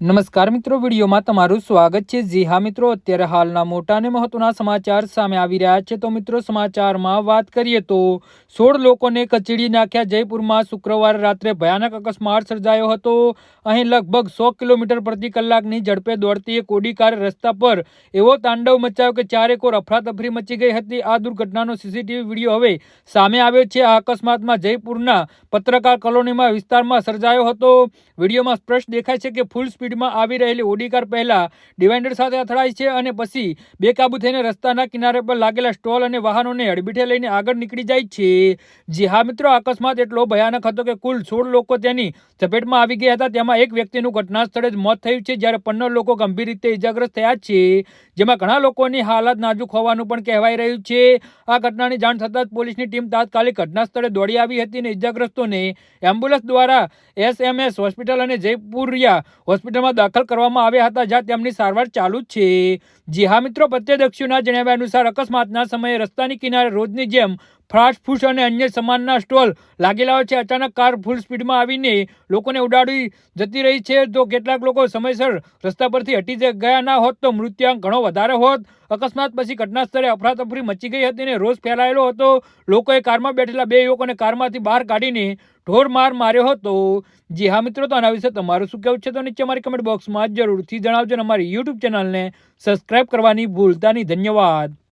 નમસ્કાર મિત્રો, વિડીયોમાં તમારું સ્વાગત છે। જી હા મિત્રો, અત્યારે હાલના મોટા અને મહત્વના સમાચાર સામે આવી રહ્યા છે। તો મિત્રો, સમાચારમાં વાત કરીએ તો 16 લોકોને કચડી નાખ્યા। જયપુરમાં શુક્રવારે રાત્રે ભયાનક અકસ્માત સર્જાયો હતો। અહીં લગભગ 100 કિલોમીટર પ્રતિ કલાકની ઝડપે દોડતી એક ઓડી કાર રસ્તા પર એવો તાંડવ મચાવ્યો કે ચારેકોર અફરાતફરી મચી ગઈ હતી। આ દુર્ઘટનાનો સીસીટીવી વિડીયો હવે સામે આવ્યો છે। આ અકસ્માતમાં જયપુરના પત્રકાર કોલોનીમાં વિસ્તારમાં સર્જાયો હતો। વિડીયોમાં સ્પષ્ટ દેખાય છે કે ફૂલ સ્પીડમાં આવી રહેલી ઓડી કાર પહેલા ડિવાઈડર સાથે અથડાય છે અને પછી બેકાબુ થઈને રસ્તાના કિનારે પર લાગેલા સ્ટોલ અને વાહનોને અડબીઠે લઈને આગળ નીકળી જાય છે। જી હા મિત્રો, અકસ્માત એટલો ભયાનક હતો કે કુલ 16 લોકો તેની ઝપેટમાં આવી ગયા હતા। તેમાં એક વ્યક્તિનું ઘટના સ્થળે જ મોત થયું છે, જ્યારે 15 લોકો ગંભીર રીતે ઇજાગ્રસ્ત થયા છે, જેમાં ઘણા લોકોની હાલત નાજુક હોવાનું પણ કહેવાઈ રહ્યું છે। આ ઘટનાની જાણ થતાં જ પોલીસની ટીમ તાત્કાલિક ઘટના સ્થળે દોડી આવી હતી અને ઇજાગ્રસ્તોને એમ્બ્યુલન્સ દ્વારા SMS હોસ્પિટલ અને જયપુરિયા હોસ્પિટલમાં દાખલ કરવામાં આવ્યા હતા, જ્યાં તેમની સારવાર ચાલુ છે। જી હા મિત્રો, પ્રત્યક્ષીઓના જણાવ્યા અનુસાર અકસ્માતના સમયે રસ્તાની કિનારે રોજની જેમ ફાસ્ટ ફૂડ અને અન્ય સામાનના સ્ટોલ લાગેલા હોય છે। અચાનક કાર ફૂલ સ્પીડમાં આવીને લોકોને ઉડાડી જતી રહી છે, તો કેટલાક લોકો સમયસર રસ્તા પરથી હટી ગયા ના હોત તો મૃત્યુઆંક ઘણો વધારે હોત। અકસ્માત પછી ઘટના સ્થળે અફરાતફરી મચી ગઈ હતી અને રોષ ફેલાયેલો હતો। લોકોએ કારમાં બેઠેલા 2 યુવકોને કારમાંથી બહાર કાઢીને ઢોર માર માર્યો હતો। જી હા મિત્રો, તો આના વિશે તમારું શું કહેવું છે તો નીચે અમારી કમેન્ટ બોક્સમાં જરૂરથી જણાવજો અને અમારી યુટ્યુબ ચેનલને સબસ્ક્રાઇબ કરવાની ભૂલતા નહીં। ધન્યવાદ।